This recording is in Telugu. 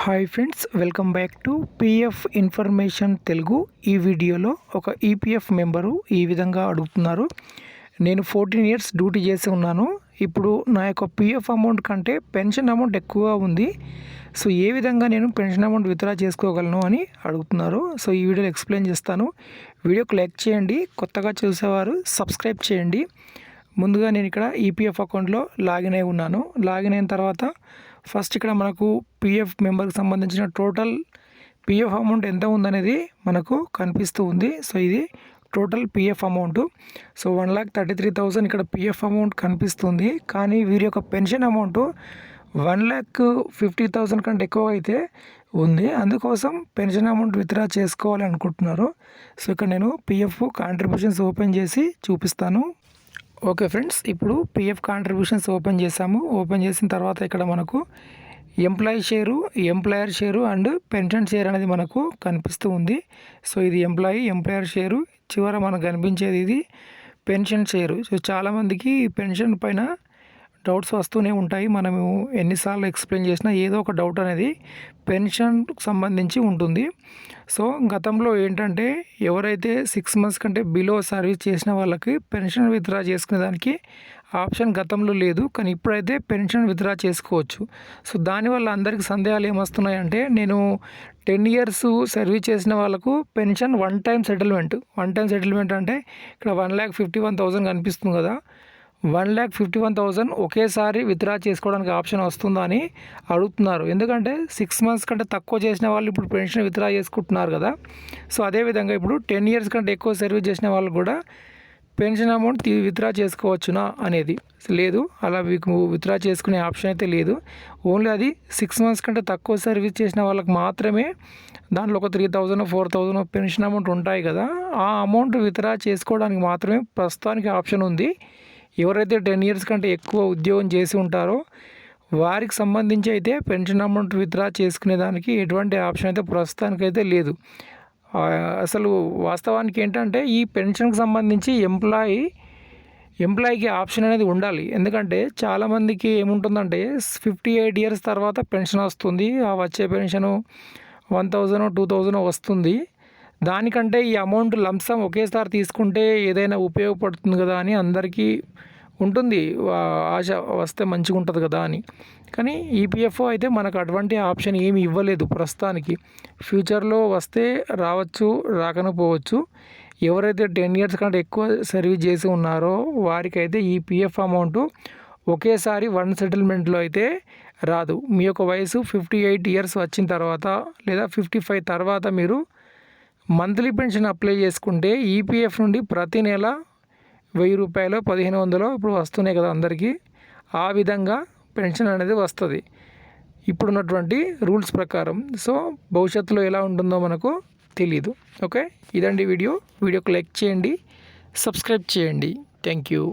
Hi friends, welcome back to PF information Telugu. ఈ వీడియోలో ఒక ఈపీఎఫ్ మెంబరు ఈ విధంగా అడుగుతున్నారు. నేను 14 ఇయర్స్ డ్యూటీ చేసి ఉన్నాను. ఇప్పుడు నా యొక్క పిఎఫ్ అమౌంట్ కంటే పెన్షన్ అమౌంట్ ఎక్కువగా ఉంది. సో ఏ విధంగా నేను పెన్షన్ అమౌంట్ విత్డ్రా చేసుకోగలను అని అడుగుతున్నారు. సో ఈ వీడియోలో ఎక్స్ప్లెయిన్ చేస్తాను. వీడియోకి లైక్ చేయండి, కొత్తగా చూసేవారు సబ్స్క్రైబ్ చేయండి. ముందుగా నేను ఇక్కడ ఈపీఎఫ్ అకౌంట్లో లాగిన్ అయి ఉన్నాను. లాగిన్ అయిన తర్వాత ఫస్ట్ ఇక్కడ మనకు పిఎఫ్ మెంబర్కి సంబంధించిన టోటల్ పిఎఫ్ అమౌంట్ ఎంత ఉందనేది మనకు కనిపిస్తూ ఉంది. సో ఇది టోటల్ పిఎఫ్ అమౌంట్. సో 1,33,000 ఇక్కడ పిఎఫ్ అమౌంట్ కనిపిస్తుంది. కానీ వీరి యొక్క పెన్షన్ అమౌంట్ 1,50,000 కంటే ఎక్కువ అయితే ఉంది. అందుకోసం పెన్షన్ అమౌంట్ విత్డ్రా చేసుకోవాలి అనుకుంటున్నారు. సో ఇక్కడ నేను పిఎఫ్ కాంట్రిబ్యూషన్స్ ఓపెన్ చేసి చూపిస్తాను. ఓకే ఫ్రెండ్స్, ఇప్పుడు పిఎఫ్ కాంట్రిబ్యూషన్స్ ఓపెన్ చేసాము. ఓపెన్ చేసిన తర్వాత ఇక్కడ మనకు employee share, employer share and pension share అనేది మనకు కనిపిస్తూ ఉంది. సో ఇది ఎంప్లాయర్ షేరు, చివర మనకు కనిపించేది ఇది పెన్షన్ షేరు. సో చాలామందికి పెన్షన్ పైన డౌట్స్ వస్తూనే ఉంటాయి. మనము ఎన్నిసార్లు ఎక్స్ప్లెయిన్ చేసినా ఏదో ఒక డౌట్ అనేది పెన్షన్కి సంబంధించి ఉంటుంది. సో గతంలో ఏంటంటే ఎవరైతే 6 months కంటే బిలో సర్వీస్ చేసిన వాళ్ళకి పెన్షన్ విత్డ్రా చేసుకునే దానికి ఆప్షన్ గతంలో లేదు, కానీ ఇప్పుడైతే పెన్షన్ విత్డ్రా చేసుకోవచ్చు. సో దానివల్ల అందరికీ సందేహాలు ఏమొస్తున్నాయంటే, నేను 10 years సర్వీస్ చేసిన వాళ్ళకు పెన్షన్ వన్ టైం సెటిల్మెంట్ అంటే ఇక్కడ 1,51,000 కనిపిస్తుంది కదా, 1,51,000 ఒకేసారి విత్డ్రా చేసుకోవడానికి ఆప్షన్ వస్తుందా అని అడుగుతున్నారు. ఎందుకంటే 6 months కంటే తక్కువ చేసిన వాళ్ళు ఇప్పుడు పెన్షన్ విత్డ్రా చేసుకుంటున్నారు కదా. సో అదేవిధంగా ఇప్పుడు 10 years కంటే ఎక్కువ సర్వీస్ చేసిన వాళ్ళు కూడా పెన్షన్ అమౌంట్ విత్డ్రా చేసుకోవచ్చునా అనేది లేదు. అలా మీకు విత్డ్రా చేసుకునే ఆప్షన్ అయితే లేదు. ఓన్లీ అది 6 months కంటే తక్కువ సర్వీస్ చేసిన వాళ్ళకి మాత్రమే దాంట్లో ఒక 3,000 4,000 పెన్షన్ అమౌంట్ ఉంటాయి కదా, ఆ అమౌంట్ విత్డ్రా చేసుకోవడానికి మాత్రమే ప్రస్తుతానికి ఆప్షన్ ఉంది. ఎవరైతే 10 years కంటే ఎక్కువ ఉద్యోగం చేసి ఉంటారో వారికి సంబంధించి అయితే పెన్షన్ అమౌంట్ విత్డ్రా చేసుకునే దానికి ఎటువంటి ఆప్షన్ అయితే ప్రస్తుతానికైతే లేదు. అసలు వాస్తవానికి ఏంటంటే ఈ పెన్షన్కి సంబంధించి ఎంప్లాయీకి ఆప్షన్ అనేది ఉండాలి. ఎందుకంటే చాలామందికి ఏముంటుందంటే 58 years తర్వాత పెన్షన్ వస్తుంది. ఆ వచ్చే పెన్షను 1,000 2,000 వస్తుంది. దానికంటే ఈ అమౌంట్ లంసమ్ ఒకేసారి తీసుకుంటే ఏదైనా ఉపయోగపడుతుంది కదా అని అందరికీ ఉంటుంది ఆశ, వస్తే మంచిగా ఉంటుంది కదా అని. కానీ ఈపీఎఫ్ఓ అయితే మనకు అటువంటి ఆప్షన్ ఏమి ఇవ్వలేదు ప్రస్తుతానికి. ఫ్యూచర్లో వస్తే రావచ్చు, రాకకపోవచ్చు. ఎవరైతే 10 years కంటే ఎక్కువ సర్వీస్ చేసి ఉన్నారో వారికైతే ఈ పిఎఫ్ అమౌంట్ ఒకేసారి వన్ సెటిల్మెంట్లో అయితే రాదు. మీ యొక్క వయసు 58 years వచ్చిన తర్వాత లేదా 55 తర్వాత మీరు మంత్లీ పెన్షన్ అప్లై చేసుకుంటే ఈపీఎఫ్ నుండి ప్రతి నెల 1,000 రూపాయలు 1,500 ఇప్పుడు వస్తున్నాయి కదా అందరికీ, ఆ విధంగా పెన్షన్ అనేది వస్తుంది ఇప్పుడున్నటువంటి రూల్స్ ప్రకారం. సో భవిష్యత్తులో ఎలా ఉంటుందో మనకు తెలీదు. ఓకే, ఇదండి వీడియోకి లైక్ చేయండి, సబ్స్క్రైబ్ చేయండి. Thank you.